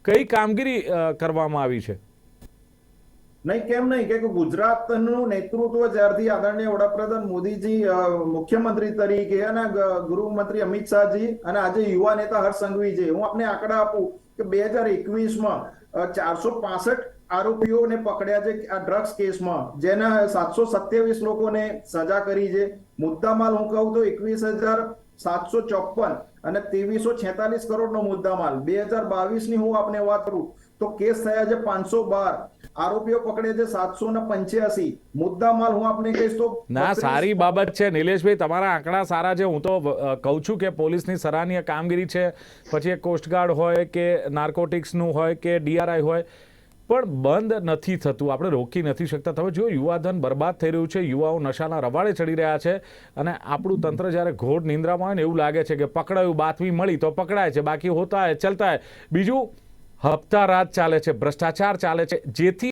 કઈ કામગીરી કરવામાં આવી છે? નહીં, કેમ નહીં કે ગુજરાતનું નેતૃત્વ જ્યારથી આદરણીય વડાપ્રધાન મોદીજી મુખ્યમંત્રી તરીકે અને ગૃહમંત્રી અમિત શાહજી અને આજે યુવા નેતા હર્ષ સંઘવીજી, હું આપને આંકડા આપું કે 2021માં 465 આરોપીઓને પકડ્યા છે આ ડ્રગ્સ કેસમાં, જેના 727 લોકોને સજા કરી છે. મુદ્દામાલ હું કહું તો 21,754 અને 2346 કરોડનો મુદ્દામાલ. 2022ની હું આપને વાત કરું તો કેસ થયા છે 512, આરોપીઓ પકડે છે 785, મુદ્દામાલ હું આપને કહીશ તો ના, સારી બાબત છે નિલેશભાઈ, તમારા આંકડા સારા છે. હું તો કહું છું કે પોલીસની સરાહનીય કામગીરી છે, પછી એ કોસ્ટગાર્ડ હોય કે નાર્કોટિક્સનું હોય કે DRI હોય, પણ બંધ નથી થતું, આપણે રોકી નથી શકતા. તમે જો યુવાધન બરબાદ થઈ રહ્યું છે, યુવાઓ નશાના રવાડે ચડી રહ્યા છે, અને આપણું તંત્ર જ્યારે ઘોર નિંદ્રામાં હોય ને એવું લાગે છે કે પકડાયું, બાતમી મળી તો પકડાય છે, બાકી હોતા હે ચલતા હે. બીજું, હપ્તા રાજ ચાલે છે, ભ્રષ્ટાચાર ચાલે છે, જેથી